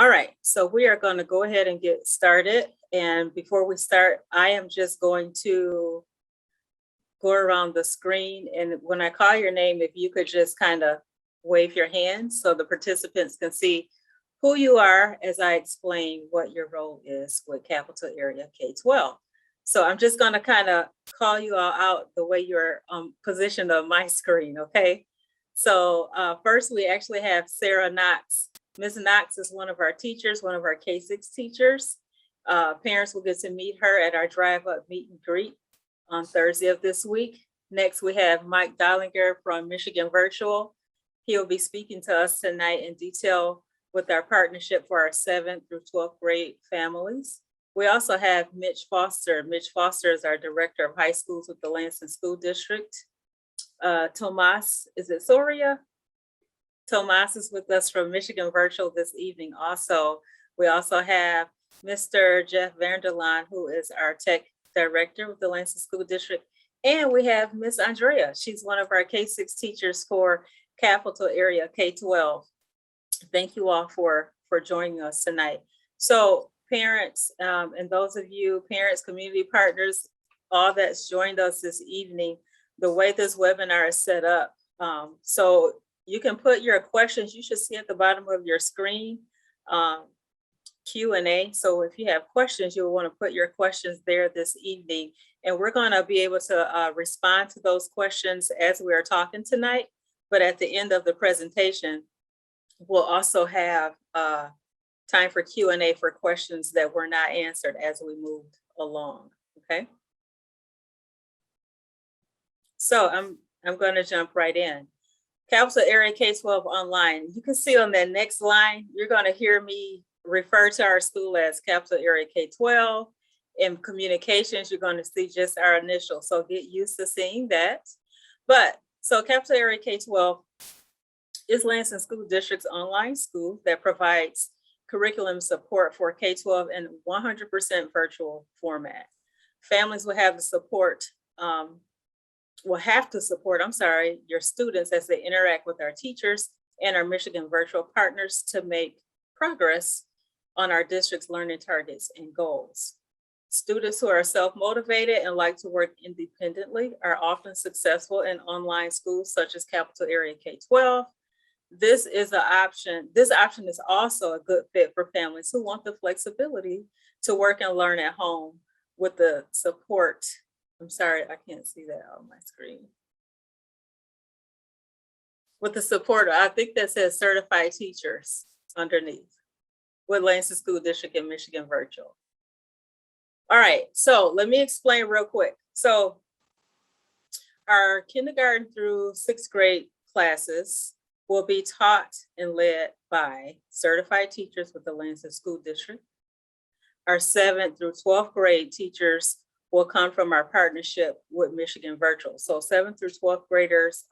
All right, so we are going to go ahead and get started. And before we start, I am just going to go around the screen. And when I call your name, if you could just kind of wave your hand so the participants can see who you are as I explain what your role is with Capital Area K-12. So I'm just going to kind of call you all out the way you're positioned on my screen, okay? So first, we actually have Sarah Knox. Ms. Knox is one of our teachers, one of our K-6 teachers. Parents will get to meet her at our drive-up meet and greet on Thursday of this week. Next, we have Mike Dollinger from Michigan Virtual. He'll be speaking to us tonight in detail with our partnership for our 7th through 12th grade families. We also have Mitch Foster. Mitch Foster is our Director of High Schools with the Lansing School District. Tomas, is it Soria? Tomas is with us from Michigan Virtual this evening also. We also have Mr. Jeff Vanderlaan, who is our Tech Director with the Lansing School District. And we have Miss Andrea. She's one of our K-6 teachers for Capital Area K-12. Thank you all for joining us tonight. So parents, and those of you, parents, community partners, all that's joined us this evening, the way this webinar is set up. So you can put your questions, you should see at the bottom of your screen, Q&A. So if you have questions, you'll want to put your questions there this evening. And we're going to be able to respond to those questions as we are talking tonight. But at the end of the presentation, we'll also have time for Q&A for questions that were not answered as we moved along, okay? So I'm going to jump right in. Capital Area K-12 online. You can see on that next line, you're going to hear me refer to our school as Capital Area K-12. In communications, you're going to see just our initials. So get used to seeing that. But so Capital Area K-12 is Lansing School District's online school that provides curriculum support for K-12 in 100% virtual format. Families will have to support your students as they interact with our teachers and our Michigan virtual partners to make progress on our district's learning targets and goals. Students who are self-motivated and like to work independently are often successful in online schools such as Capital Area K-12. This is an option. This option is also a good fit for families who want the flexibility to work and learn at home with the support. I'm sorry, I can't see that on my screen. With the support, I think that says certified teachers underneath with Lansing School District and Michigan Virtual. All right, so let me explain real quick. So our kindergarten through 6th grade classes will be taught and led by certified teachers with the Lansing School District. Our 7th through 12th grade teachers will come from our partnership with Michigan Virtual. So 7th through 12th graders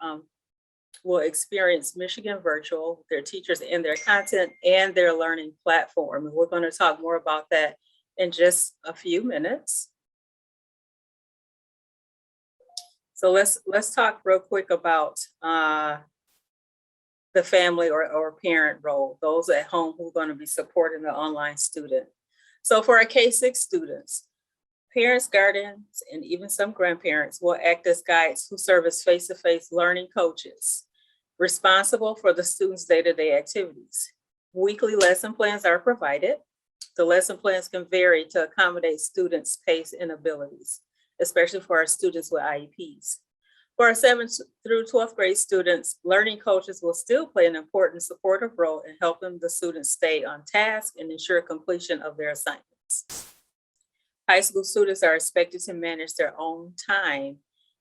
will experience Michigan Virtual, their teachers and their content and their learning platform. And we're going to talk more about that in just a few minutes. So let's talk real quick about the family or parent role, those at home who are going to be supporting the online student. So for our K-6 students, parents, guardians, and even some grandparents will act as guides who serve as face-to-face learning coaches, responsible for the students' day-to-day activities. Weekly lesson plans are provided. The lesson plans can vary to accommodate students' pace and abilities, especially for our students with IEPs. For our 7th through 12th grade students, learning coaches will still play an important supportive role in helping the students stay on task and ensure completion of their assignments. High school students are expected to manage their own time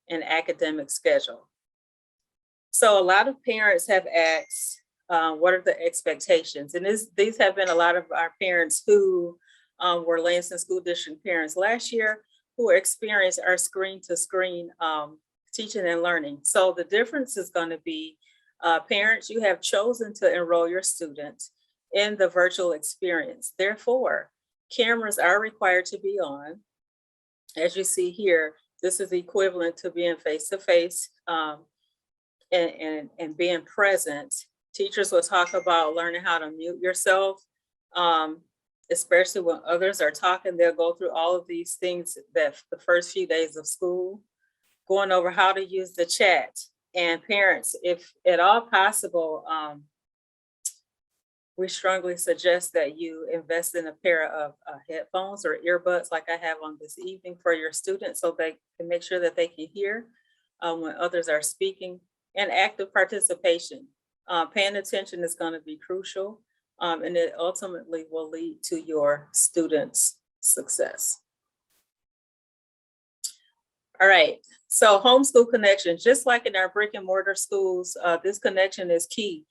and academic schedule. So a lot of parents have asked, what are the expectations? And these have been a lot of our parents who were Lansing School District parents last year who experienced our screen-to-screen teaching and learning. So the difference is going to be parents, you have chosen to enroll your students in the virtual experience. Therefore, cameras are required to be on. As you see here, this is equivalent to being face-to-face and being present. Teachers will talk about learning how to mute yourself Especially when others are talking, they'll go through all of these things that the first few days of school, going over how to use the chat. And parents, if at all possible, we strongly suggest that you invest in a pair of headphones or earbuds like I have on this evening for your students, so they can make sure that they can hear when others are speaking. And active participation. Paying attention is going to be crucial, and it ultimately will lead to your students' success. All right, so Homeschool Connections, just like in our brick and mortar schools, this connection is key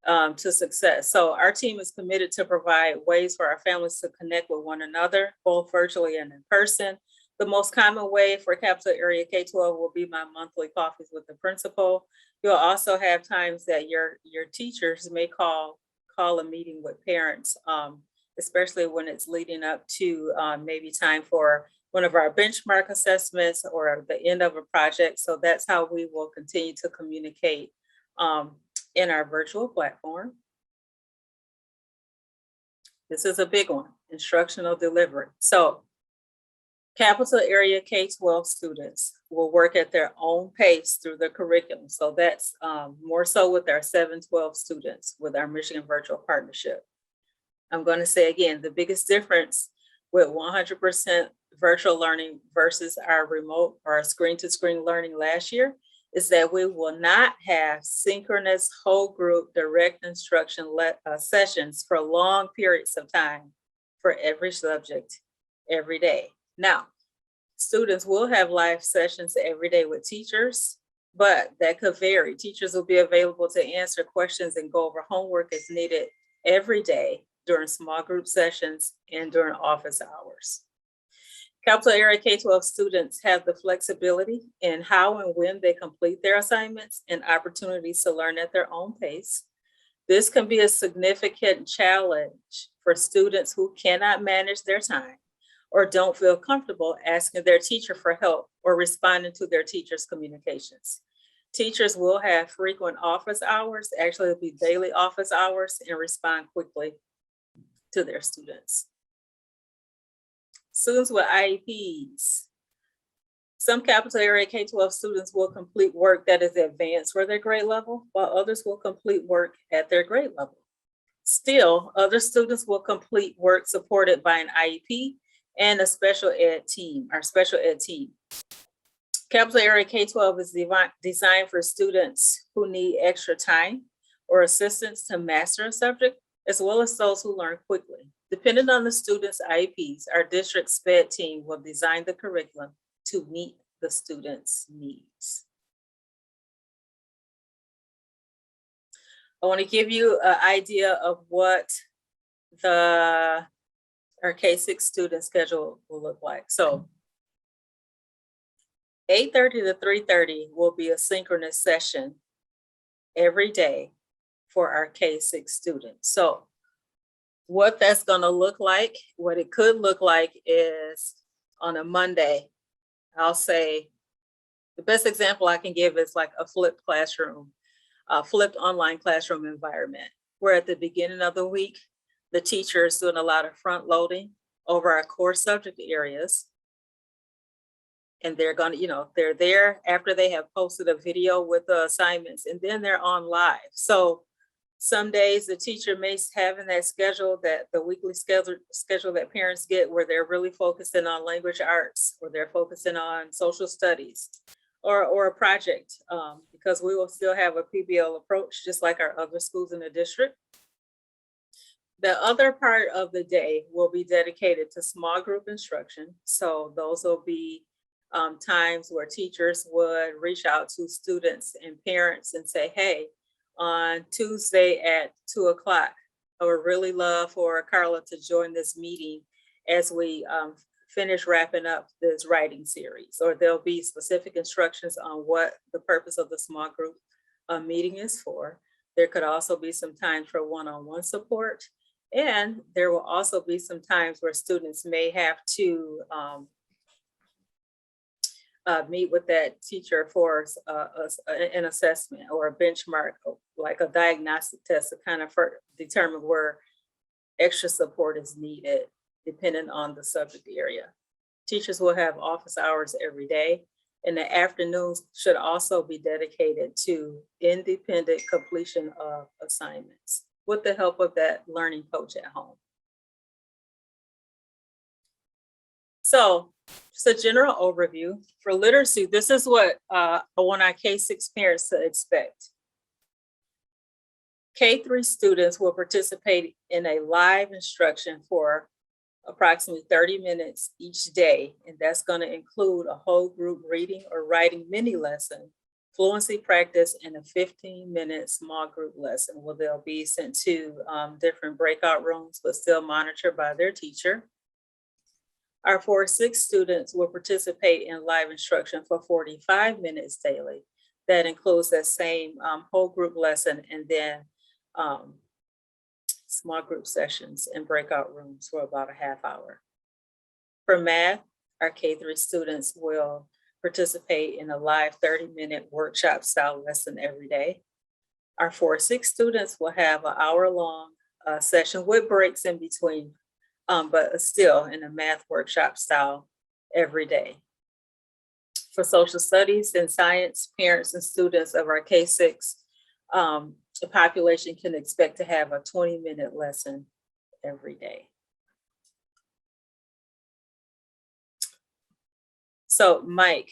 to success. So our team is committed to provide ways for our families to connect with one another, both virtually and in person. The most common way for Capital Area K-12 will be my monthly coffees with the principal. You'll also have times that your teachers may call a meeting with parents, especially when it's leading up to maybe time for one of our benchmark assessments or the end of a project. So that's how we will continue to communicate in our virtual platform. This is a big one, instructional delivery. So Capital Area K-12 students will work at their own pace through the curriculum. So that's more so with our 712 students with our Michigan Virtual Partnership. I'm going to say again, the biggest difference with 100% virtual learning versus our remote or screen-to-screen learning last year is that we will not have synchronous whole group direct instruction sessions for long periods of time for every subject every day. Now, students will have live sessions every day with teachers, but that could vary. Teachers will be available to answer questions and go over homework as needed every day during small group sessions and during office hours. Capital Area K-12 students have the flexibility in how and when they complete their assignments and opportunities to learn at their own pace. This can be a significant challenge for students who cannot manage their time or don't feel comfortable asking their teacher for help or responding to their teacher's communications. Teachers will have frequent office hours, actually it'll be daily office hours, and respond quickly to their students. Students with IEPs. Some Capital Area K-12 students will complete work that is advanced for their grade level, while others will complete work at their grade level. Still, other students will complete work supported by an IEP and a special ed team, our special ed team. Capital Area K-12 is designed for students who need extra time or assistance to master a subject, as well as those who learn quickly. Depending on the student's IEPs, our district SPED team will design the curriculum to meet the student's needs. I want to give you an idea of what our K-6 student schedule will look like. So 8:30 to 3:30 will be a synchronous session every day for our K-6 students. So what that's going to look like, what it could look like is on a Monday, I'll say the best example I can give is like a flipped classroom, flipped online classroom environment, where at the beginning of the week, the teacher is doing a lot of front loading over our core subject areas. And they're going to, they're there after they have posted a video with the assignments, and then they're on live. So some days the teacher may have in that schedule, that the weekly schedule that parents get, where they're really focusing on language arts, or they're focusing on social studies or a project, because we will still have a PBL approach, just like our other schools in the district. The other part of the day will be dedicated to small group instruction. So those will be times where teachers would reach out to students and parents and say, hey, on Tuesday at 2:00, I would really love for Carla to join this meeting as we finish wrapping up this writing series. Or there'll be specific instructions on what the purpose of the small group meeting is for. There could also be some time for one-on-one support. And there will also be some times where students may have to meet with that teacher for an assessment or a benchmark, like a diagnostic test to kind of determine where extra support is needed, depending on the subject area. Teachers will have office hours every day, and the afternoons should also be dedicated to independent completion of assignments with the help of that learning coach at home. So just a general overview for literacy. This is what I want our K-6 parents to expect. K-3 students will participate in a live instruction for approximately 30 minutes each day, and that's going to include a whole group reading or writing mini lesson, fluency practice, and a 15-minute small group lesson where they'll be sent to different breakout rooms, but still monitored by their teacher. Our 4-6 students will participate in live instruction for 45 minutes daily. That includes that same whole group lesson and then small group sessions and breakout rooms for about a half hour. For math, our K-3 students will participate in a live 30-minute workshop style lesson every day. Our 4-6 students will have an hour-long session with breaks in between, but still in a math workshop style every day. For social studies and science, parents and students of our K-6, the population can expect to have a 20-minute lesson every day. So Mike,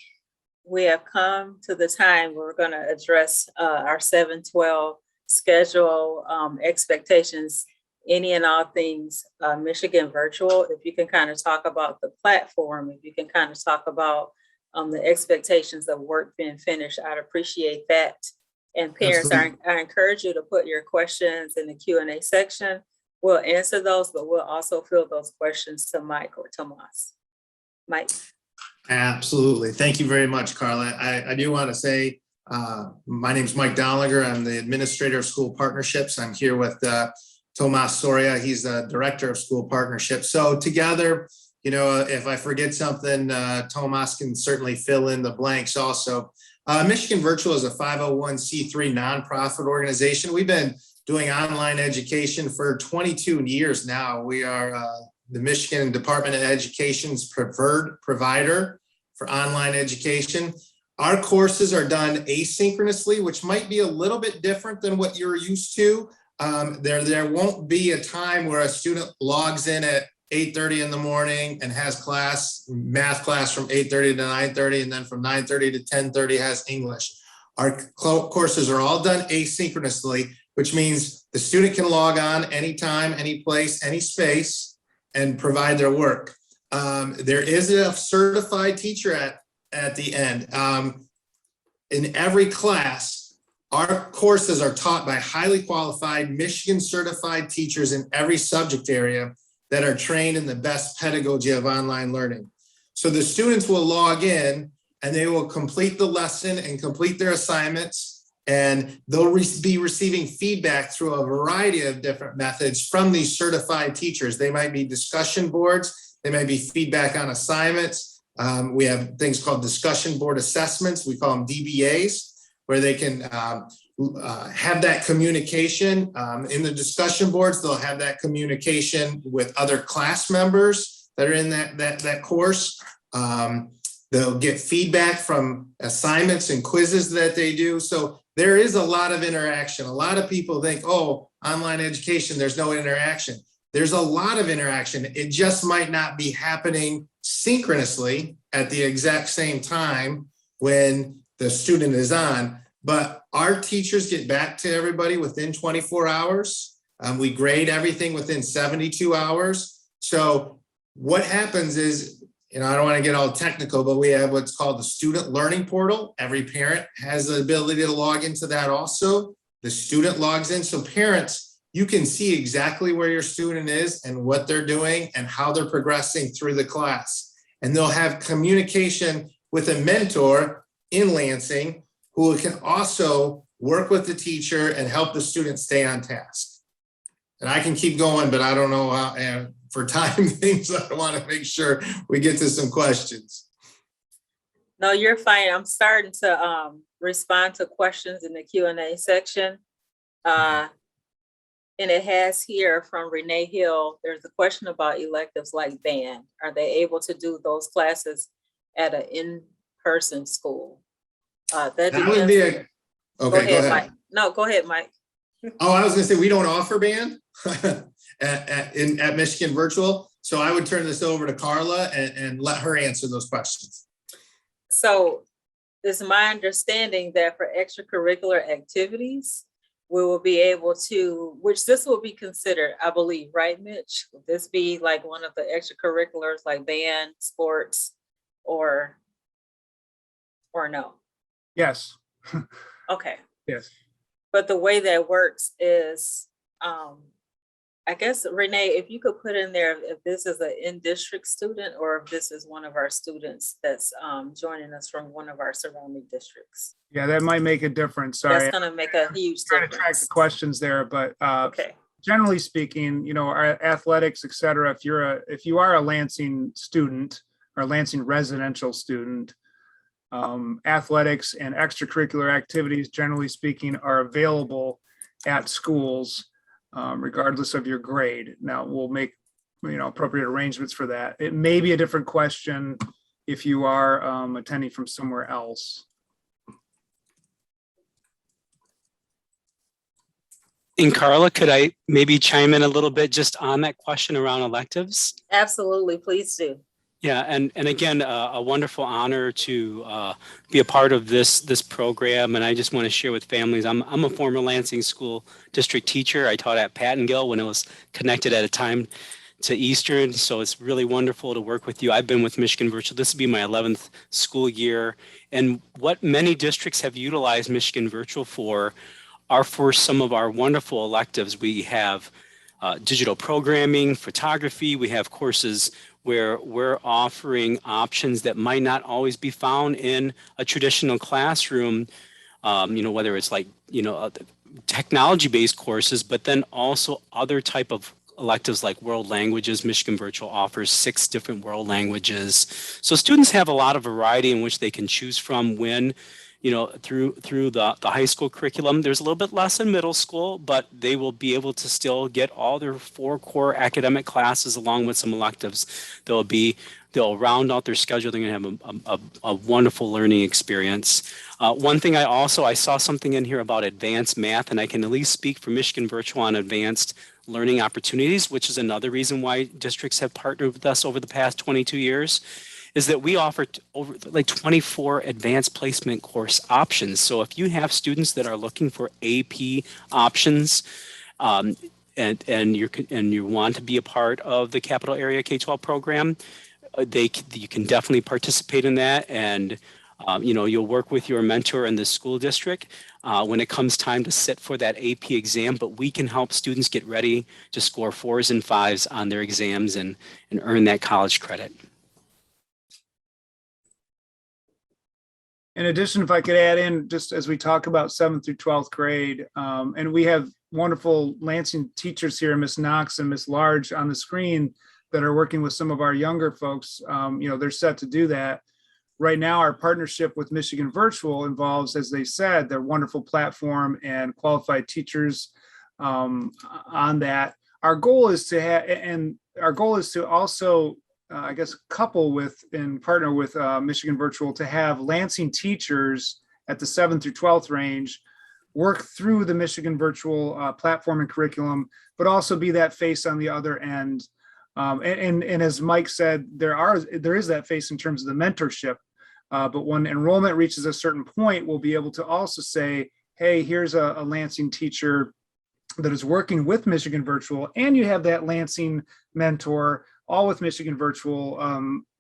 we have come to the time where we're going to address our 7-12 schedule expectations, any and all things Michigan virtual. If you can kind of talk about the platform, if you can kind of talk about the expectations of work being finished, I'd appreciate that. And parents, I encourage you to put your questions in the Q&A section. We'll answer those, but we'll also field those questions to Mike or Tomas. Mike. Absolutely. Thank you very much, Carla. I do want to say, my name is Mike Dollinger. I'm the Administrator of School Partnerships. I'm here with Tomas Soria. He's the Director of School Partnerships. So together, you know, if I forget something, Tomas can certainly fill in the blanks also. Michigan Virtual is a 501c3 nonprofit organization. We've been doing online education for 22 years now. We are the Michigan Department of Education's preferred provider for online education. Our courses are done asynchronously, which might be a little bit different than what you're used to. There won't be a time where a student logs in at 8:30 in the morning and has math class from 8:30 to 9:30, and then from 9:30 to 10:30 has English. Our courses are all done asynchronously, which means the student can log on anytime, any place, any space, and provide their work. There is a certified teacher at the end. In every class, our courses are taught by highly qualified Michigan certified teachers in every subject area that are trained in the best pedagogy of online learning. So the students will log in and they will complete the lesson and complete their assignments, and they'll be receiving feedback through a variety of different methods from these certified teachers. They might be discussion boards, they might be feedback on assignments. We have things called discussion board assessments, we call them DBAs, where they can have that communication. In the discussion boards, they'll have that communication with other class members that are in that course. They'll get feedback from assignments and quizzes that they do. So there is a lot of interaction. A lot of people think, oh, online education, there's no interaction. There's a lot of interaction. It just might not be happening synchronously at the exact same time when the student is on. But our teachers get back to everybody within 24 hours. We grade everything within 72 hours. So what happens is, I don't want to get all technical, but we have what's called the student learning portal. Every parent has the ability to log into that also. The student logs in. So parents, you can see exactly where your student is and what they're doing and how they're progressing through the class. And they'll have communication with a mentor in Lansing who can also work with the teacher and help the student stay on task. And I can keep going, but I don't know how, for time things, I want to make sure we get to some questions. No, you're fine. I'm starting to respond to questions in the Q&A section. And And it has here from Renee Hill, there's a question about electives like band. Are they able to do those classes at an in-person school? That That would depends. be a, okay, go ahead. Mike. No, go ahead, Mike. Oh, I was gonna say, we don't offer band at Michigan Virtual. So I would turn this over to Carla and let her answer those questions. So it's my understanding that for extracurricular activities, we will be able to, which this will be considered, I believe, right, Mitch? Would this be like one of the extracurriculars like band, sports, or no? Yes. Okay. Yes. But the way that works is, I guess, Renee, if you could put in there if this is an in-district student or if this is one of our students that's joining us from one of our surrounding districts. Yeah, that might make a difference. Sorry. That's going to make a huge Trying difference. to track the questions there, but Okay. generally speaking, you know, our athletics, et cetera, if you are a Lansing student or Lansing residential student, athletics and extracurricular activities, generally speaking, are available at schools, regardless of your grade. Now, we'll make, you know, appropriate arrangements for that. It may be a different question if you are attending from somewhere else. And Carla, could I maybe chime in a little bit just on that question around electives? Absolutely, please do. Yeah, and again, a wonderful honor to be a part of this program, and I just want to share with families. I'm a former Lansing School District teacher. I taught at Pattongill when it was connected at a time to Eastern, so it's really wonderful to work with you. I've been with Michigan Virtual. This will be my 11th school year, and what many districts have utilized Michigan Virtual for are for some of our wonderful electives. We have digital programming, photography. We have courses where we're offering options that might not always be found in a traditional classroom, you know, whether it's like, you know, technology-based courses, but then also other type of electives like world languages. Michigan Virtual offers 6 different world languages. So students have a lot of variety in which they can choose from when, you know, through the high school curriculum. There's a little bit less in middle school, but they will be able to still get all their 4 core academic classes along with some electives. They'll round out their schedule. They're going to have a wonderful learning experience. One thing I saw something in here about advanced math, and I can at least speak for Michigan Virtual on advanced learning opportunities, which is another reason why districts have partnered with us over the past 22 years. Is that we offer over like 24 advanced placement course options. So if you have students that are looking for AP options, and you want to be a part of the Capital Area K-12 program, you can definitely participate in that, and you know, you'll work with your mentor in the school district when it comes time to sit for that AP exam. But we can help students get ready to score 4s and 5s on their exams and earn that college credit. In addition, if I could add in, just as we talk about 7th through 12th grade, and we have wonderful Lansing teachers here, Ms. Knox and Ms. Large on the screen that are working with some of our younger folks. You know, they're set to do that. Right now, our partnership with Michigan Virtual involves, as they said, their wonderful platform and qualified teachers on that. Our goal is to have, and our goal is to also I guess, couple with and partner with Michigan Virtual to have Lansing teachers at the 7th through 12th range work through the Michigan Virtual platform and curriculum, but also be that face on the other end. And as Mike said, there is that face in terms of the mentorship. But when enrollment reaches a certain point, we'll be able to also say, hey, here's a Lansing teacher that is working with Michigan Virtual, and you have that Lansing mentor, all with Michigan Virtual.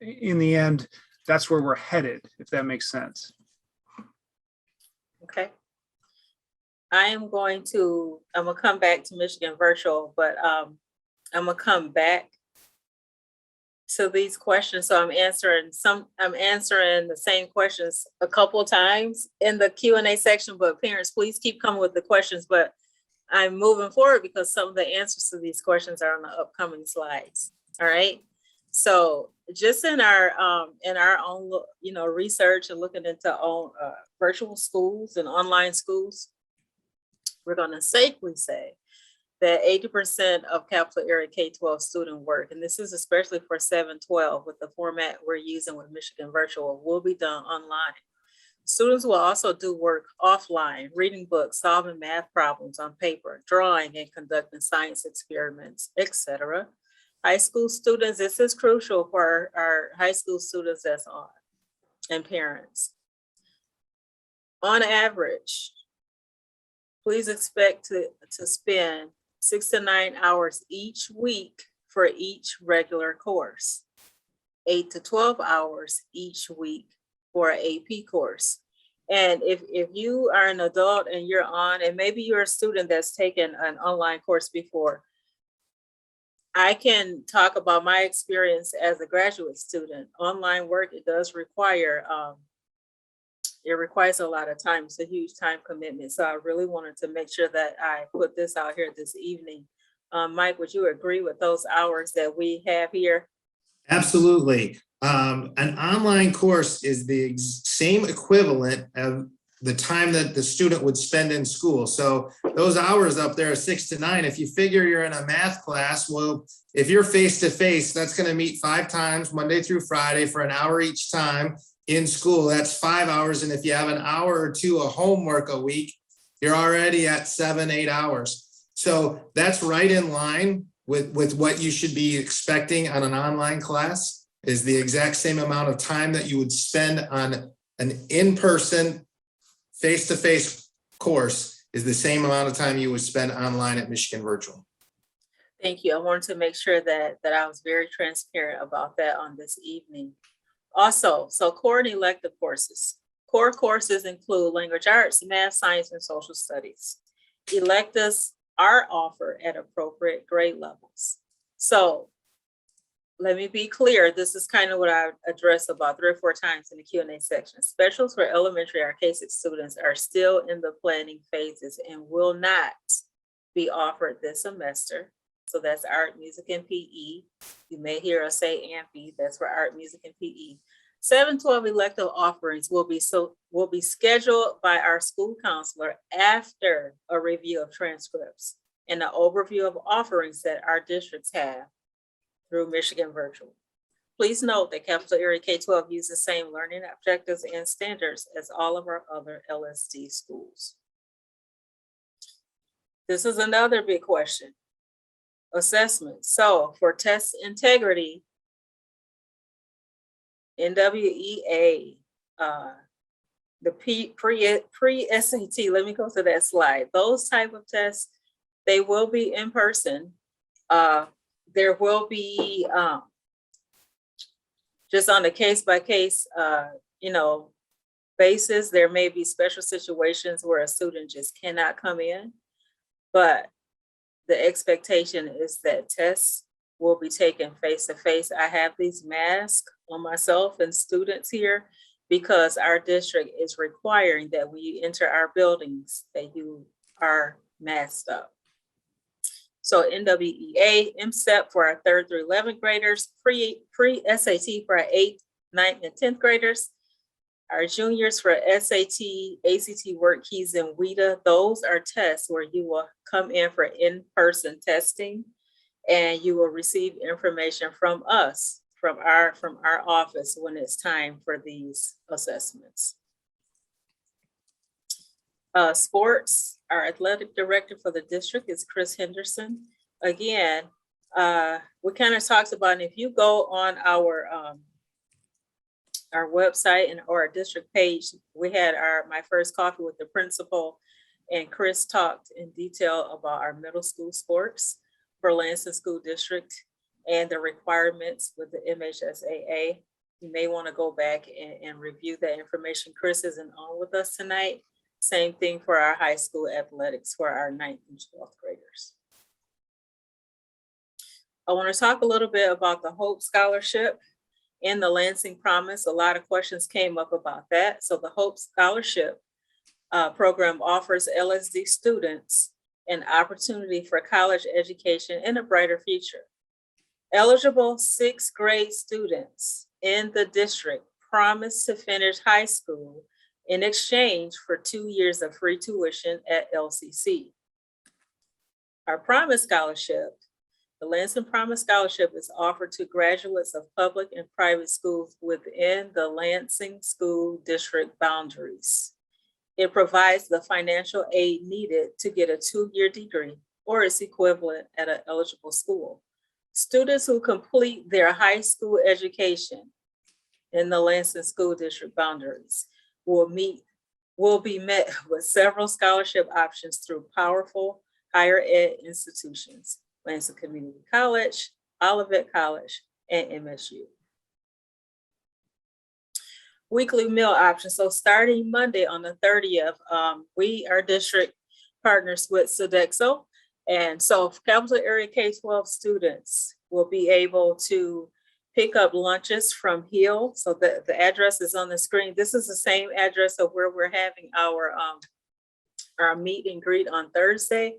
In the end, that's where we're headed, if that makes sense. Okay. I'm going to come back to Michigan Virtual, but I'm gonna come back to these questions. So I'm answering the same questions a couple of times in the Q&A section, but parents, please keep coming with the questions. But I'm moving forward because some of the answers to these questions are on the upcoming slides. All right. So just in our own, you know, research and looking into virtual schools and online schools, we're going to safely say that 80% of capital area K-12 student work, and this is especially for 7-12 with the format we're using with Michigan Virtual, will be done online. Students will also do work offline, reading books, solving math problems on paper, drawing and conducting science experiments, etc. High school students, this is crucial for our high school students that's on and parents. On average, please expect to spend 6 to 9 hours each week for each regular course, 8 to 12 hours each week for an AP course. And if you are an adult and you're on, and maybe you're a student that's taken an online course before, I can talk about my experience as a graduate student. Online work, it does require, it requires a lot of time. It's a huge time commitment. So I really wanted to make sure that I put this out here this evening. Mike, would you agree with those hours that we have here? Absolutely. An online course is the same equivalent of the time that the student would spend in school. So those hours up there are 6 to 9. If you figure you're in a math class, well, if you're face-to-face, that's going to meet 5 times, Monday through Friday, for an hour each time in school. That's 5 hours. And if you have an hour or two of homework a week, you're already at 7-8 hours. So that's right in line with what you should be expecting on an online class, is the exact same amount of time that you would spend on an in-person, face-to-face course is the same amount of time you would spend online at Michigan Virtual. Thank you. I wanted to make sure that I was very transparent about that on this evening. Also, so core and elective courses. Core courses include language arts, math, science, and social studies. Electives are offered at appropriate grade levels. So let me be clear. This is kind of what I addressed about 3 or 4 times in the Q&A section. Specials for elementary or K-6 students are still in the planning phases and will not be offered this semester. So that's art, music, and PE. You may hear us say AMP, that's for art, music, and PE. 7-12 elective offerings will be scheduled by our school counselor after a review of transcripts and an overview of offerings that our districts have through Michigan Virtual. Please note that capital area K-12 uses the same learning objectives and standards as all of our other LSD schools. This is another big question. Assessment. So for test integrity, NWEA, the pre-SAT, let me go to that slide. Those type of tests, they will be in person. There will be just on a case-by-case, basis. There may be special situations where a student just cannot come in, but the expectation is that tests will be taken face-to-face. I have these masks on myself and students here because our district is requiring that when you enter our buildings that you are masked up. So NWEA, MSEP for our 3rd through 11th graders, pre-SAT for our 8th, 9th, and 10th graders. Our juniors for SAT, ACT work keys, and WIDA, those are tests where you will come in for in-person testing and you will receive information from us, from our office when it's time for these assessments. Sports, our athletic director for the district is Chris Henderson. Again, we kind of talked about, and if you go on our website or our district page, we had my first coffee with the principal, and Chris talked in detail about our middle school sports for Lansing School District and the requirements with the MHSAA. You may want to go back and review that information. Chris isn't on with us tonight. Same thing for our high school athletics for our 9th and 12th graders. I want to talk a little bit about the Hope Scholarship and the Lansing Promise. A lot of questions came up about that. So the Hope Scholarship program offers LSD students an opportunity for college education and a brighter future. Eligible 6th grade students in the district promise to finish high school in exchange for 2 years of free tuition at LCC. Our Promise Scholarship. The Lansing Promise Scholarship is offered to graduates of public and private schools within the Lansing School District boundaries. It provides the financial aid needed to get a 2-year degree or its equivalent at an eligible school. Students who complete their high school education in the Lansing School District boundaries will be met with several scholarship options through powerful higher ed institutions, Lansing Community College, Olivet College, and MSU. Weekly meal options. So starting Monday on the 30th, we are district partners with Sodexo. And so Capital Area K-12 students will be able to pick up lunches from Hill. So the address is on the screen. This is the same address of where we're having our meet and greet on Thursday.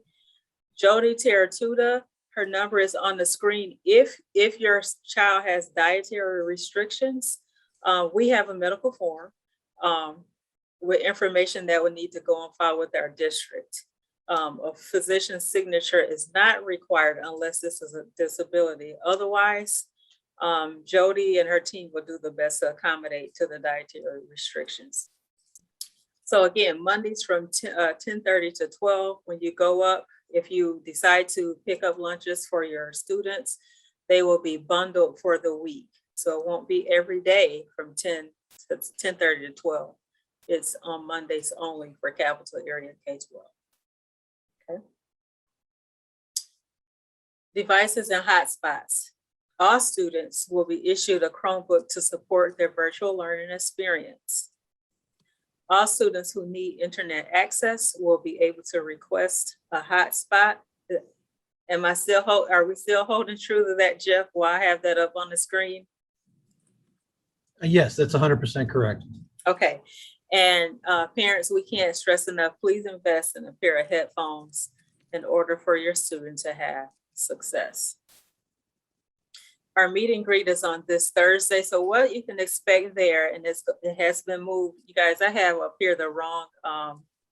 Jody Teratuda, her number is on the screen. If your child has dietary restrictions, we have a medical form with information that would need to go on file with our district. A physician's signature is not required unless this is a disability. Otherwise, Jody and her team will do the best to accommodate to the dietary restrictions. So again, Mondays from 10:30 to 12, when you go up, if you decide to pick up lunches for your students, they will be bundled for the week. So it won't be every day from 10:30 to 12. It's on Mondays only for Capital Area K-12. Okay. Devices and hotspots. All students will be issued a Chromebook to support their virtual learning experience. All students who need internet access will be able to request a hotspot. Are we still holding true to that, Jeff? While I have that up on the screen? Yes, that's 100% correct. Okay. And parents, we can't stress enough, please invest in a pair of headphones in order for your student to have success. Our meet and greet is on this Thursday. So what you can expect there, and it has been moved. You guys, I have up here the wrong,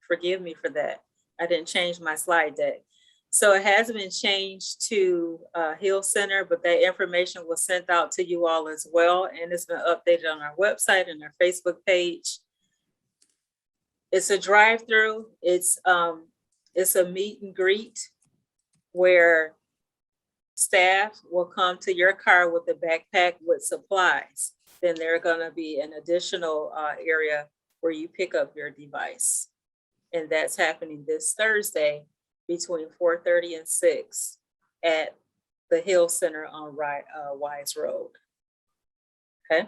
forgive me for that. I didn't change my slide deck. So it has been changed to Hill Center, but that information was sent out to you all as well. And it's been updated on our website and our Facebook page. It's a drive-through. It's a meet and greet where staff will come to your car with a backpack with supplies. Then there's gonna be an additional area where you pick up your device. And that's happening this Thursday between 4:30 and 6 at the Hill Center on Wise Road. Okay.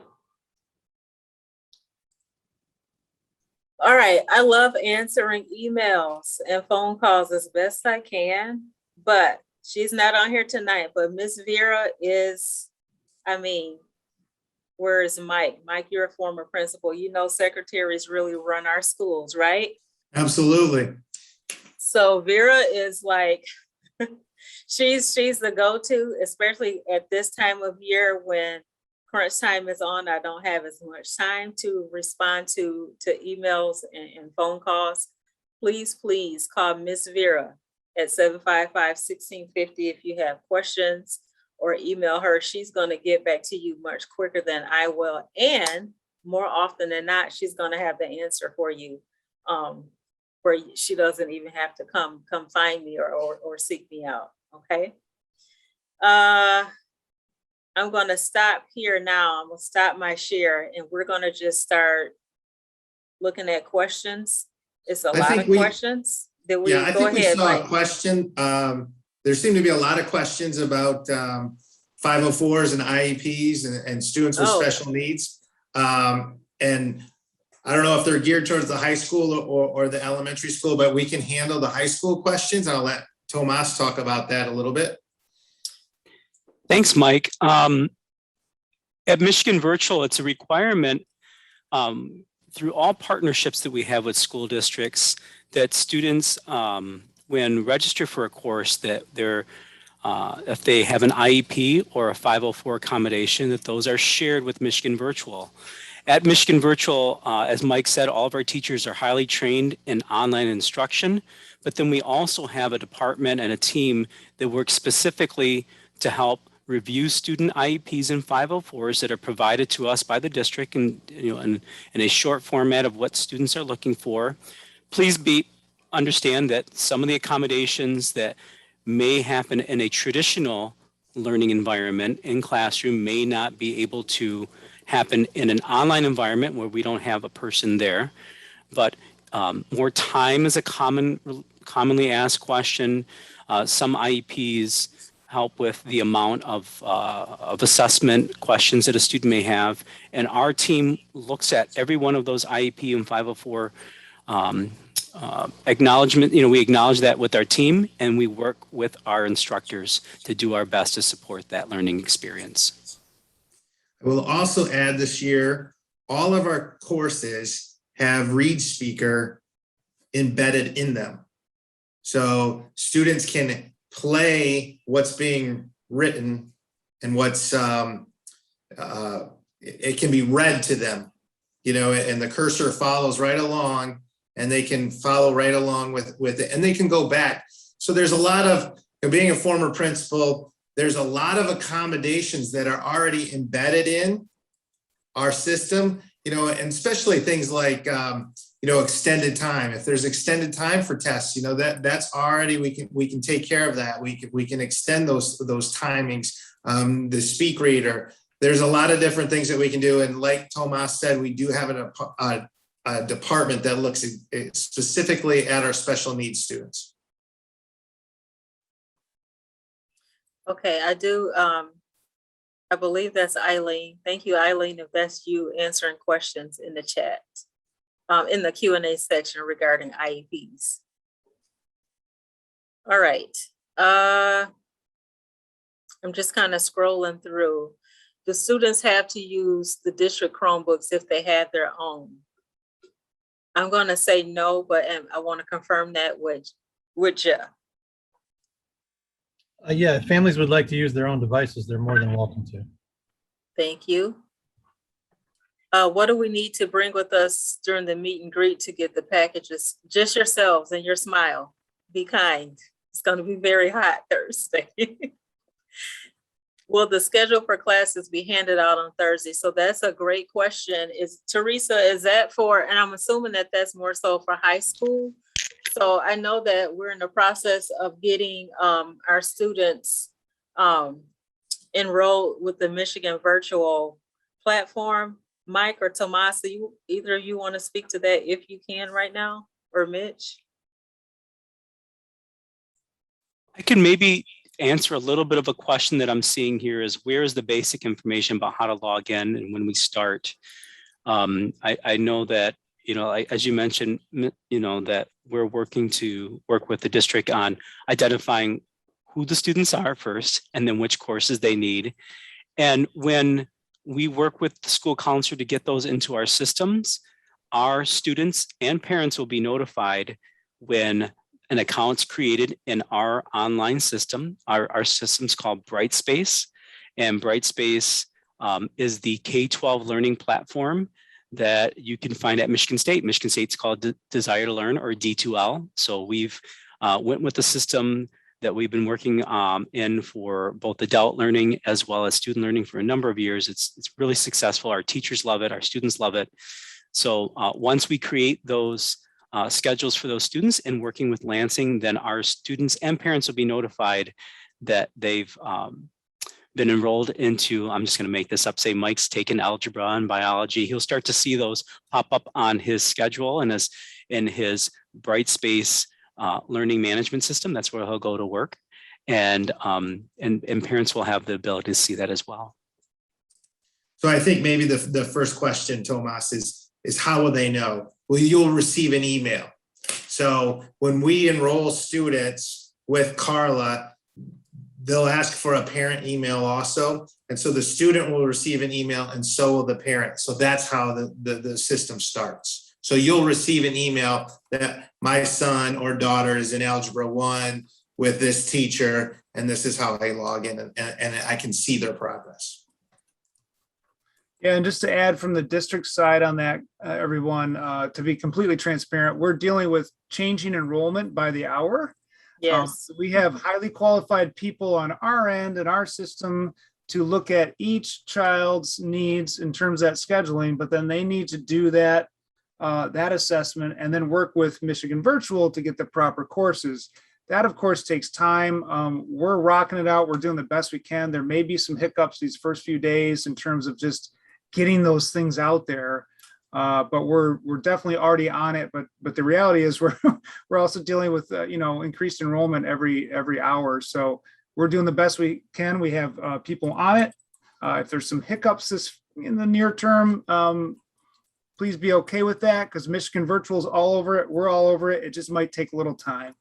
All right, I love answering emails and phone calls as best I can, but she's not on here tonight, but Miss Vera is, where is Mike? Mike, you're a former principal. You know, secretaries really run our schools, right? Absolutely. So Vera is like, she's the go-to, especially at this time of year when crunch time is on. I don't have as much time to respond to emails and phone calls. Please call Miss Vera at 755-1650 if you have questions, or email her. She's going to get back to you much quicker than I will. And more often than not, she's going to have the answer for you, where she doesn't even have to come find me or seek me out. Okay. I'm going to stop here now. I'm going to stop my share and we're going to just start looking at questions. It's a lot of questions. I think we saw a question. There seem to be a lot of questions about 504s and IEPs and students with special needs. And I don't know if they're geared towards the high school or the elementary school, but we can handle the high school questions. I'll let Tomas talk about that a little bit. Thanks, Mike. At Michigan Virtual, it's a requirement through all partnerships that we have with school districts that students, when register for a course, that they're, if they have an IEP or a 504 accommodation, that those are shared with Michigan Virtual. At Michigan Virtual, as Mike said, all of our teachers are highly trained in online instruction, but then we also have a department and a team that works specifically to help review student IEPs and 504s that are provided to us by the district and, in a short format of what students are looking for. Please understand that some of the accommodations that may happen in a traditional learning environment in classroom may not be able to happen in an online environment where we don't have a person there. But more time is a commonly asked question. Some IEPs help with the amount of assessment questions that a student may have. And our team looks at every one of those IEP and 504 acknowledgement. We acknowledge that with our team, and we work with our instructors to do our best to support that learning experience. I will also add this year, all of our courses have Read Speaker embedded in them. So students can play what's being written and what's, it can be read to them, and the cursor follows right along and they can follow right along with it and they can go back. So there's a lot of, being a former principal, there's a lot of accommodations that are already embedded in our system, and especially things like, extended time. If there's extended time for tests, that's already, we can take care of that. We can extend those timings. The speak reader, there's a lot of different things that we can do. And like Tomas said, we do have a department that looks specifically at our special needs students. Okay, I do. I believe that's Eileen. Thank you, Eileen, if that's you answering questions in the chat, in the Q&A section regarding IEPs. All right. I'm just kind of scrolling through. The students have to use the district Chromebooks if they had their own. I'm going to say no, but I want to confirm that with you. Yeah, if families would like to use their own devices, they're more than welcome to. Thank you. What do we need to bring with us during the meet and greet to get the packages? Just yourselves and your smile. Be kind. It's going to be very hot Thursday. Will the schedule for classes be handed out on Thursday? So that's a great question. Teresa, is that for, and I'm assuming that that's more so for high school. So I know that we're in the process of getting our students enrolled with the Michigan Virtual platform. Mike or Tomas, either of you want to speak to that if you can right now, or Mitch? I can maybe answer a little bit of a question that I'm seeing here is where is the basic information about how to log in and when we start? I know that, as you mentioned, that we're working to work with the district on identifying who the students are first and then which courses they need. And when we work with the school counselor to get those into our systems, our students and parents will be notified when an account's created in our online system. Our system's called Brightspace, and Brightspace is the K-12 learning platform that you can find at Michigan State. Michigan State's called Desire to Learn, or D2L. So we've went with the system that we've been working in for both adult learning as well as student learning for a number of years. It's really successful. Our teachers love it. Our students love it. So once we create those schedules for those students and working with Lansing, then our students and parents will be notified that they've been enrolled into, I'm just going to make this up, say Mike's taken algebra and biology. He'll start to see those pop up on his schedule and in his Brightspace learning management system. That's where he'll go to work, and parents will have the ability to see that as well. So I think maybe the first question, Tomas, is how will they know? Well, you'll receive an email. So when we enroll students with Carla, they'll ask for a parent email also. And so the student will receive an email and so will the parent. So that's how the system starts. So you'll receive an email that my son or daughter is in Algebra 1 with this teacher, and this is how I log in, and I can see their progress. Yeah, and just to add from the district side on that, everyone, to be completely transparent, we're dealing with changing enrollment by the hour. Yes, We have highly qualified people on our end and our system to look at each child's needs in terms of that scheduling, but then they need to do that assessment and then work with Michigan Virtual to get the proper courses. That, of course, takes time. We're rocking it out. We're doing the best we can. There may be some hiccups these first few days in terms of just getting those things out there. But we're definitely already on it. But the reality is we're also dealing with increased enrollment every hour. So we're doing the best we can. We have people on it. If there's some hiccups in the near term, please be okay with that, because Michigan Virtual is all over it. We're all over it. It just might take a little time.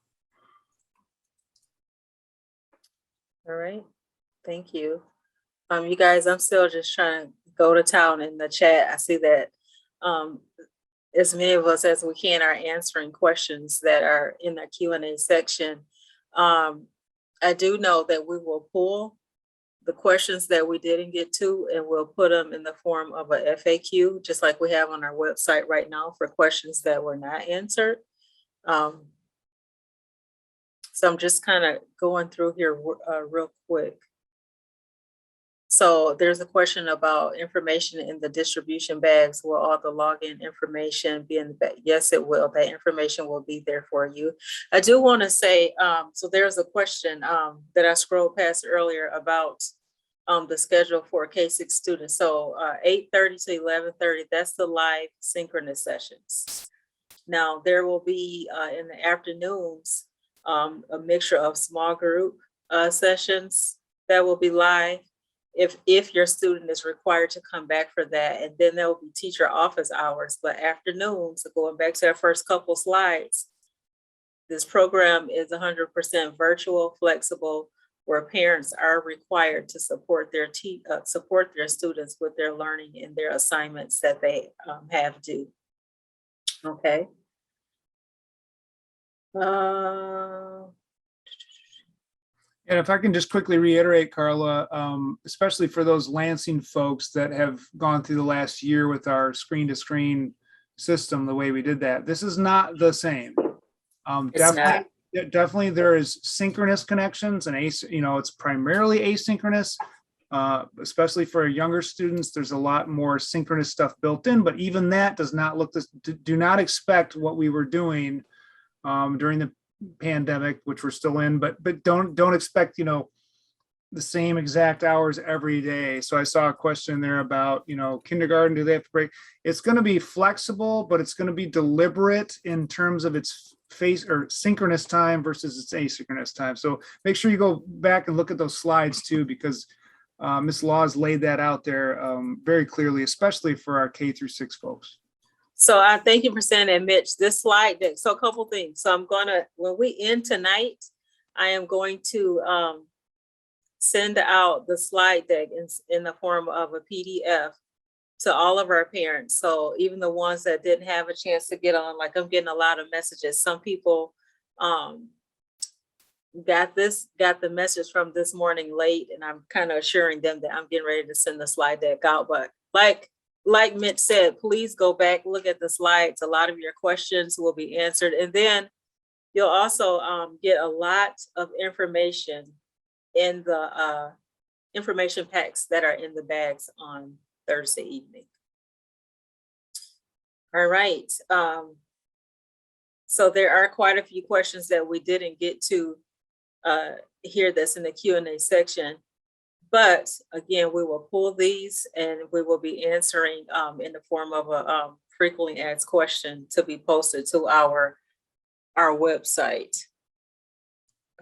all right, thank you. You guys, I'm still just trying to go to town in the chat. I see that as many of us as we can are answering questions that are in the Q&A section. I do know that we will pull the questions that we didn't get to, and we'll put them in the form of a FAQ, just like we have on our website right now for questions that were not answered. So I'm just kind of going through here real quick. So there's a question about information in the distribution bags. Will all the login information be in the bag? Yes, it will. That information will be there for you. I do want to say, so there's a question that I scrolled past earlier about the schedule for K-6 students. So 8:30 to 11:30, that's the live synchronous sessions. Now there will be in the afternoons, a mixture of small group sessions that will be live. If your student is required to come back for that, and then there will be teacher office hours, but afternoons, going back to our first couple slides, this program is 100% virtual, flexible, where parents are required to support their students with their learning and their assignments that they have due. Okay. And if I can just quickly reiterate, Carla, especially for those Lansing folks that have gone through the last year with our screen-to-screen system, the way we did that, this is not the same. Definitely there is synchronous connections, and it's primarily asynchronous, especially for younger students. There's a lot more synchronous stuff built in, but even that does not look do not expect what we were doing during the pandemic, which we're still in, but don't expect the same exact hours every day. So I saw a question there about kindergarten, do they have to break? It's going to be flexible, but it's going to be deliberate in terms of its phase or synchronous time versus its asynchronous time. So make sure you go back and look at those slides too, because Ms. Laws laid that out there very clearly, especially for our K-6 folks. So I thank you for saying that, Mitch. This slide deck, so a couple things. So I'm gonna, when we end tonight, I am going to send out the slide deck in the form of a PDF to all of our parents. So even the ones that didn't have a chance to get on, like I'm getting a lot of messages. Some people got the message from this morning late, and I'm kind of assuring them that I'm getting ready to send the slide deck out. But like Mitch said, please go back, look at the slides. A lot of your questions will be answered. And then you'll also get a lot of information in the information packs that are in the bags on Thursday evening. All right. So there are quite a few questions that we didn't get to hear that's in the Q&A section. But again, we will pull these and we will be answering in the form of a frequently asked question to be posted to our website.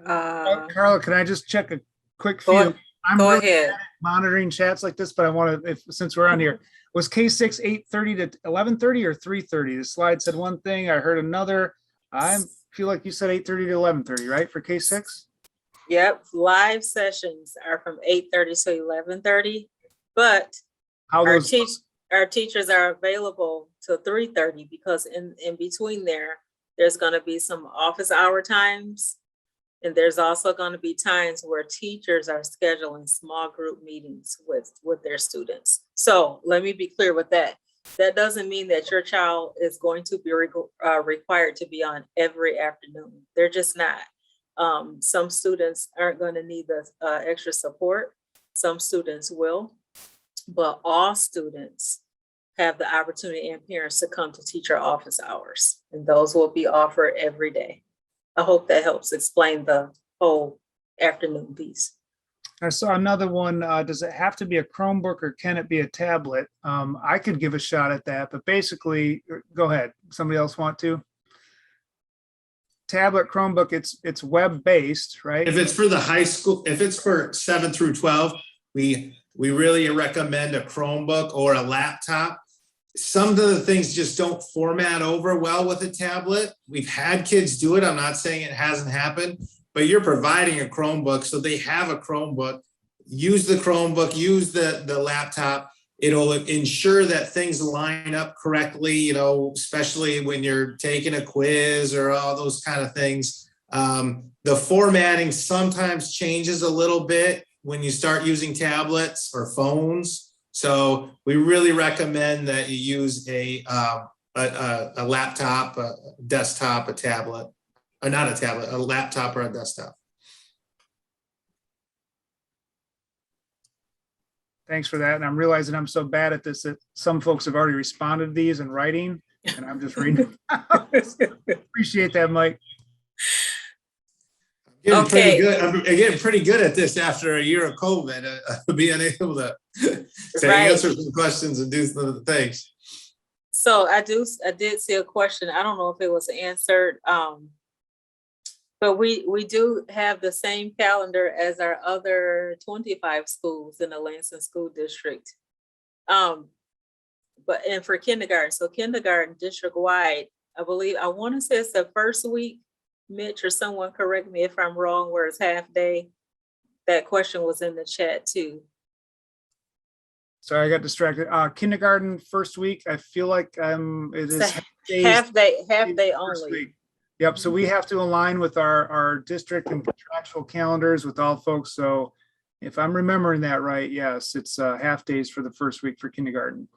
Carla, can I just check a quick Go few? I'm Go really ahead. bad at monitoring chats like this, but I want to, since we're on here, was K-6 8:30 to 11:30 or 3:30? The slide said one thing, I heard another. I feel like you said 8:30 to 11:30, right, for K-6? Yep, live sessions are from 8:30 to 11:30, but our teachers are available till 3:30 because in between there's going to be some office hour times And there's also going to be times where teachers are scheduling small group meetings with their students. So let me be clear with that. That doesn't mean that your child is going to be required to be on every afternoon. They're just not. Some students aren't going to need the extra support. Some students will, but all students have the opportunity and parents to come to teacher office hours, and those will be offered every day. I hope that helps explain the whole afternoon piece. I saw another one. Does it have to be a Chromebook or can it be a tablet? I could give a shot at that, but basically, go ahead. Somebody else want to? Tablet, Chromebook, it's web-based, right? If it's for the high school, if it's for 7 through 12, we really recommend a Chromebook or a laptop. Some of the things just don't format over well with a tablet. We've had kids do it. I'm not saying it hasn't happened, but you're providing a Chromebook, so they have a Chromebook. Use the Chromebook, use the laptop. It'll ensure that things line up correctly, you know, especially when you're taking a quiz or all those kind of things. The formatting sometimes changes a little bit when you start using tablets or phones. So we really recommend that you use a laptop, a desktop, a tablet, or not a tablet, a laptop or a desktop. Thanks for that. And I'm realizing I'm so bad at this that some folks have already responded to these in writing, and I'm just reading. Appreciate that, Mike. I'm getting pretty good at this after a year of COVID, being able to answer some questions and do some things. So I did see a question. I don't know if it was answered, but we do have the same calendar as our other 25 schools in the Lansing School District. And for kindergarten, so kindergarten district wide, I want to say it's the first week. Mitch or someone correct me if I'm wrong, where it's half day. That question was in the chat too. Sorry, I got distracted. Kindergarten first week, I feel like it is half day only. Week. Yep, so we have to align with our district and contractual calendars with all folks. So if I'm remembering that right, yes, it's half days for the first week for kindergarten.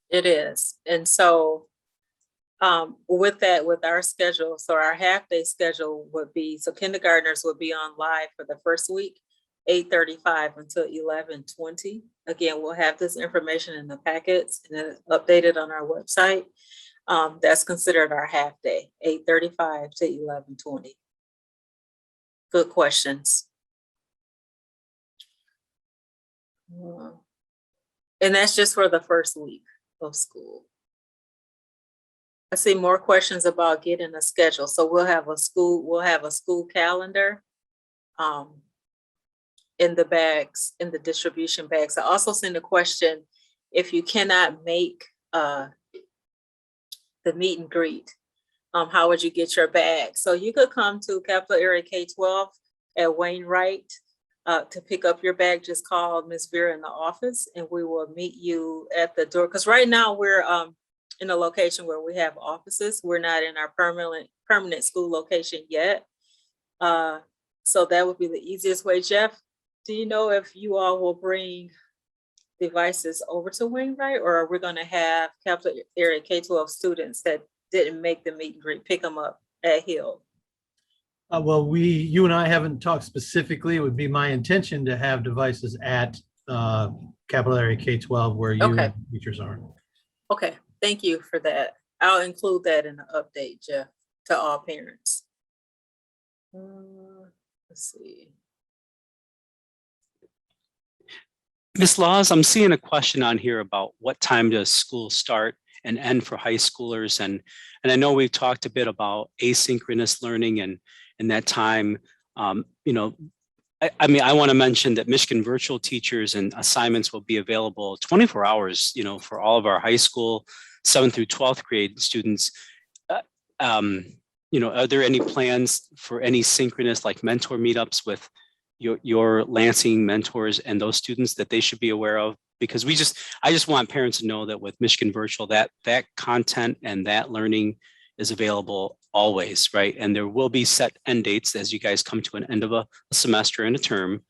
It is. And so with that, with our schedule, so our half day schedule would be, so kindergartners would be on live for the first week, 8:35 until 11:20. Again, we'll have this information in the packets and then updated on our website. That's considered our half day, 8:35 to 11:20. Good questions. And that's just for the first week of school. I see more questions about getting a schedule. So we'll have a school calendar in the bags, in the distribution bags. I also sent a question, if you cannot make the meet and greet, how would you get your bag? So you could come to Capital Area K12 at Wainwright to pick up your bag. Just call Ms. Vera in the office and we will meet you at the door. Because right now we're in a location where we have offices. We're not in our permanent school location yet. So that would be the easiest way. Jeff, do you know if you all will bring devices over to Wainwright, or are we going to have Capital Area K12 students that didn't make the meet and greet pick them up at Hill? Well, you and I haven't talked specifically. It would be my intention to have devices at Capital Area K12 where you and teachers are. Okay, thank you for that. I'll include that in the update, Jeff, to all parents. Let's see. Ms. Laws, I'm seeing a question on here about what time does school start and end for high schoolers, and I know we've talked a bit about asynchronous learning and that time. You know, I mean, I want to mention that Michigan virtual teachers and assignments will be available 24 hours. You know, for all of our high school 7th through 12th grade students. You know, are there any plans for any synchronous like mentor meetups with your Lansing mentors and those students that they should be aware of? Because I just want parents to know that with Michigan Virtual, that content and that learning is available always, right? And there will be set end dates as you guys come to an end of a semester and a term,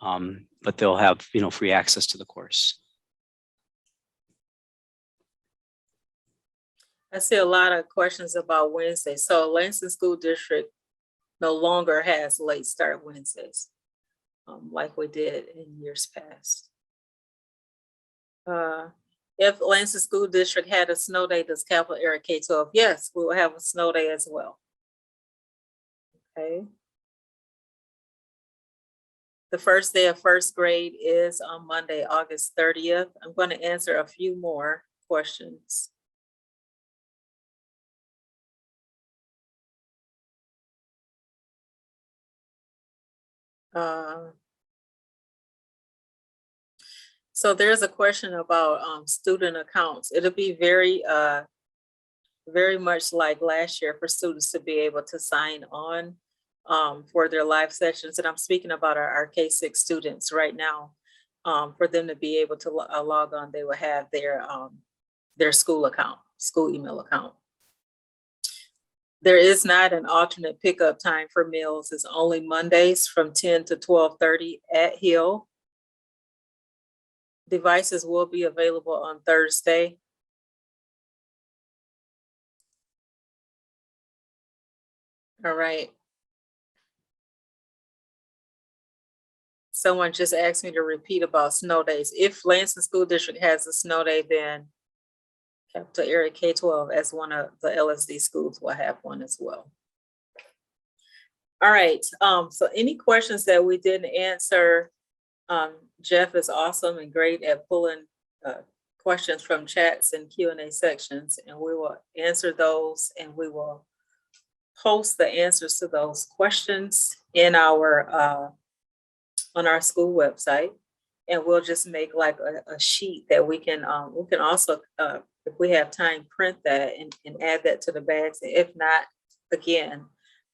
but they'll have, free access to the course. I see a lot of questions about Wednesday. So Lansing School District no longer has late start Wednesdays, like we did in years past. If Lansing School District had a snow day, does Capital Area K12? Yes, we will have a snow day as well. Okay. The first day of first grade is on Monday, August 30th. I'm going to answer a few more questions. So there's a question about student accounts. It'll be very much like last year for students to be able to sign on for their live sessions. And I'm speaking about our K6 students right now. For them to be able to log on, they will have their school account, school email account. There is not an alternate pickup time for meals. It's only Mondays from 10 to 12:30 at Hill. Devices will be available on Thursday. All right. Someone just asked me to repeat about snow days. If Lansing School District has a snow day, then Capital Area K12 as one of the LSD schools will have one as well. All right, so any questions that we didn't answer, Jeff is awesome and great at pulling questions from chats and Q&A sections, and we will answer those, and we will post the answers to those questions in our on our school website, and we'll just make like a sheet that we can also, if we have time, print that and add that to the bags. If not, again,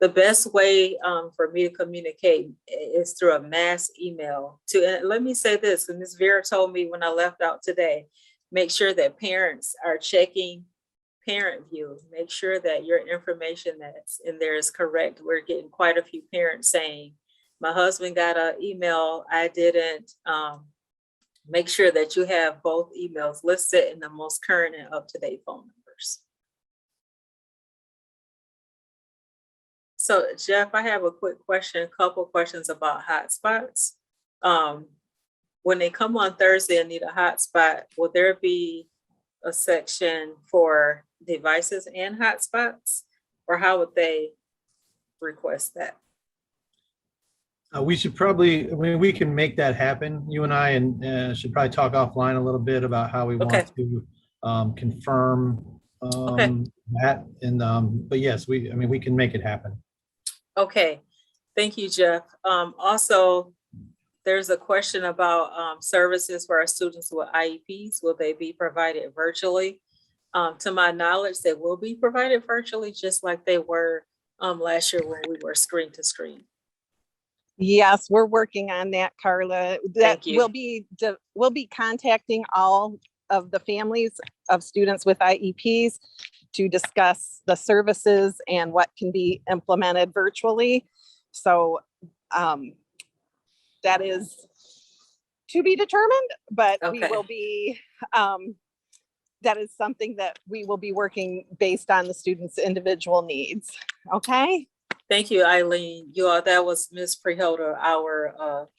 the best way for me to communicate is through a mass email. And let me say this, and Ms. Vera told me when I left out today, make sure that parents are checking parent view. Make sure that your information that's in there is correct. We're getting quite a few parents saying, my husband got an email, I didn't. Make sure that you have both emails listed in the most current and up-to-date phone numbers. So Jeff, I have a quick question, a couple questions about hotspots. When they come on Thursday and need a hotspot, will there be a section for devices and hotspots, or how would they request that? We should probably, we can make that happen. You and I should probably talk offline a little bit about how we want to confirm that. And but yes, we can make it happen. Okay, thank you, Jeff. Also, there's a question about services for our students with IEPs. Will they be provided virtually? To my knowledge, they will be provided virtually, just like they were last year when we were screen to screen. Yes, we're working on that, Carla. That we'll be contacting all of the families of students with IEPs to discuss the services and what can be implemented virtually. So that is to be determined, but we will be, that is something that we will be working based on the students' individual needs. Okay. Thank you, Eileen. You all, that was Ms. Preholder, our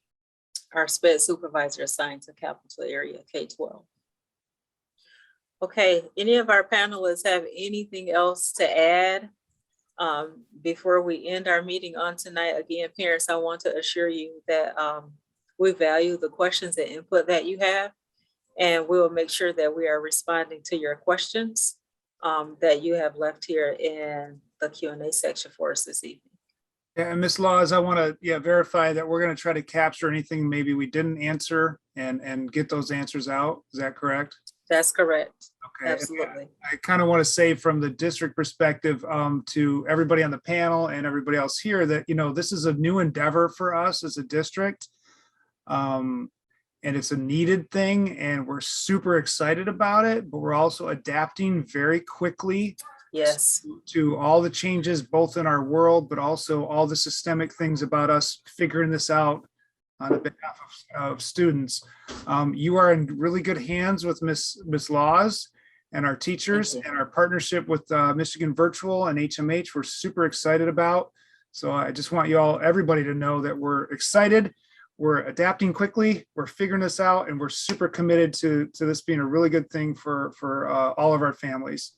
SPED supervisor assigned to Capital Area K12. Okay, any of our panelists have anything else to add before we end our meeting on tonight? Again, parents, I want to assure you that we value the questions and input that you have, and we will make sure that we are responding to your questions that you have left here in the Q&A section for us this evening. Yeah, and Ms. Laws, I want to verify that we're going to try to capture anything maybe we didn't answer and get those answers out. Is that correct? That's correct. Okay. Absolutely. I kind of want to say from the district perspective to everybody on the panel and everybody else here that, this is a new endeavor for us as a district. And it's a needed thing, and we're super excited about it, but we're also adapting very quickly. Yes. To all the changes, both in our world, but also all the systemic things about us figuring this out on behalf of students. You are in really good hands with Miss Laws and our teachers, and our partnership with Michigan Virtual and HMH, we're super excited about. So I just want you all, everybody to know that we're excited, we're adapting quickly, we're figuring this out, and we're super committed to this being a really good thing for all of our families.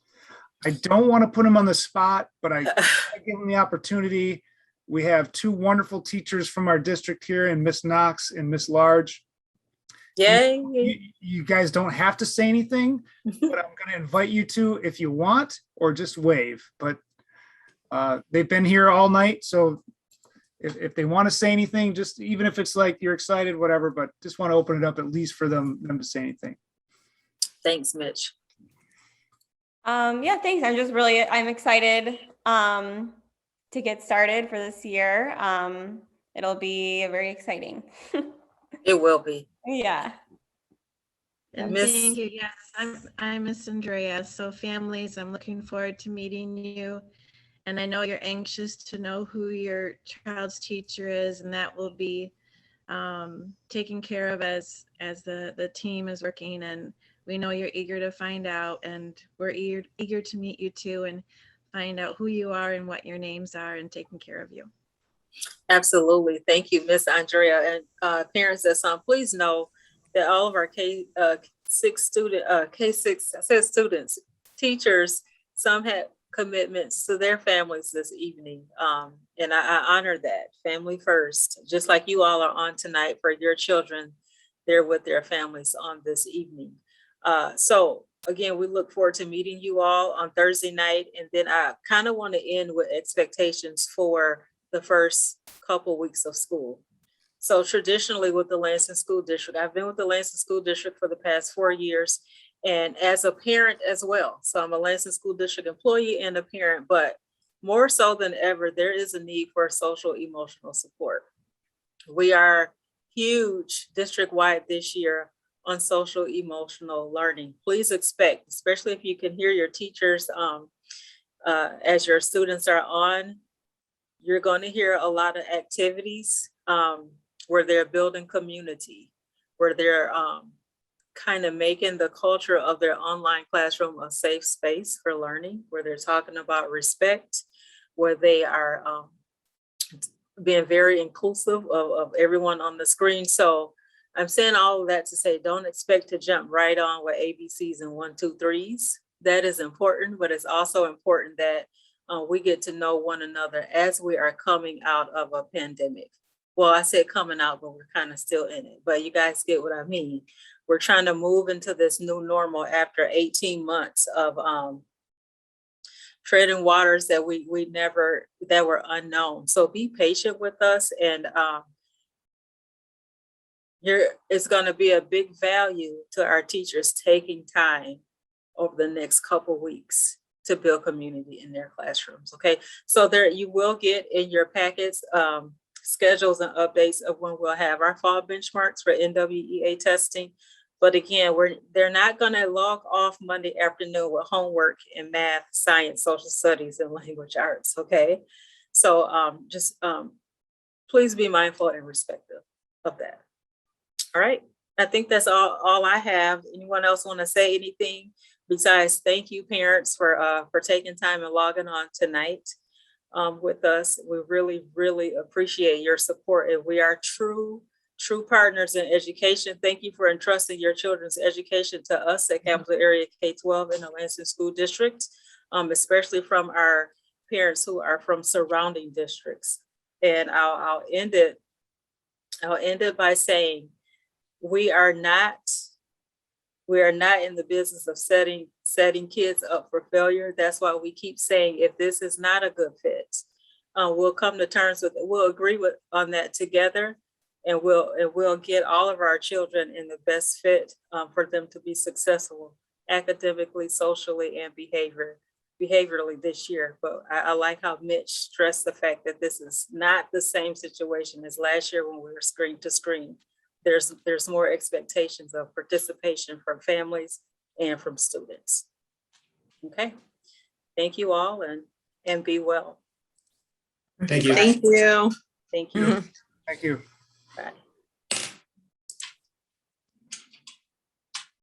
I don't want to put them on the spot, but I give them the opportunity. We have two wonderful teachers from our district here, and Miss Knox and Miss Large. Yay. You guys don't have to say anything, but I'm going to invite you to if you want, or just wave. But they've been here all night, so if they want to say anything, just even if it's like you're excited, whatever, but just want to open it up at least for them to say anything. Thanks, Mitch. Yeah, thanks. I'm excited to get started for this year. It'll be very exciting. It will be. Yeah. And thank you. Yes, I'm Miss Andrea. So families, I'm looking forward to meeting you. And I know you're anxious to know who your child's teacher is, and that will be taken care of as the team is working. And we know you're eager to find out, and we're eager to meet you too and find out who you are and what your names are and taking care of you. Absolutely. Thank you, Miss Andrea. And parents at some, please know that all of our K6 students, teachers, some had commitments to their families this evening. And I honor that. Family first, just like you all are on tonight for your children. They're with their families on this evening. So again, we look forward to meeting you all on Thursday night. And then I kind of want to end with expectations for the first couple weeks of school. So traditionally with the Lansing School District, I've been with the Lansing School District for the past 4 years, and as a parent as well. So I'm a Lansing School District employee and a parent, but more so than ever, there is a need for social emotional support. We are huge district-wide this year on social emotional learning. Please expect, especially if you can hear your teachers as your students are on, you're going to hear a lot of activities where they're building community, where they're kind of making the culture of their online classroom a safe space for learning, where they're talking about respect, where they are being very inclusive of everyone on the screen. So I'm saying all of that to say, don't expect to jump right on with ABCs and 1, 2, 3s. That is important, but it's also important that we get to know one another as we are coming out of a pandemic. Well, I said coming out, but we're kind of still in it. But you guys get what I mean. We're trying to move into this new normal after 18 months of treading waters that that were unknown. So be patient with us, and it's going to be a big value to our teachers taking time over the next couple weeks to build community in their classrooms. Okay, so there you will get in your packets schedules and updates of when we'll have our fall benchmarks for NWEA testing. But again, they're not going to log off Monday afternoon with homework in math, science, social studies, and language arts. Okay, so please be mindful and respectful of that. All right, I think that's all I have. Anyone else want to say anything besides thank you, parents, for taking time and logging on tonight with us? We really, really appreciate your support, and we are true partners in education. Thank you for entrusting your children's education to us at Capital Area K12 in the Lansing School District, especially from our parents who are from surrounding districts. And I'll end it by saying we are not in the business of setting kids up for failure. That's why we keep saying, if this is not a good fit, we'll come to terms with it. We'll agree on that together, and we'll get all of our children in the best fit for them to be successful academically, socially, and behaviorally this year. But I like how Mitch stressed the fact that this is not the same situation as last year when we were screen to screen. There's more expectations of participation from families and from students. Okay. thank you all and be well. Thank you. Thank you. Thank you. Thank you. Bye.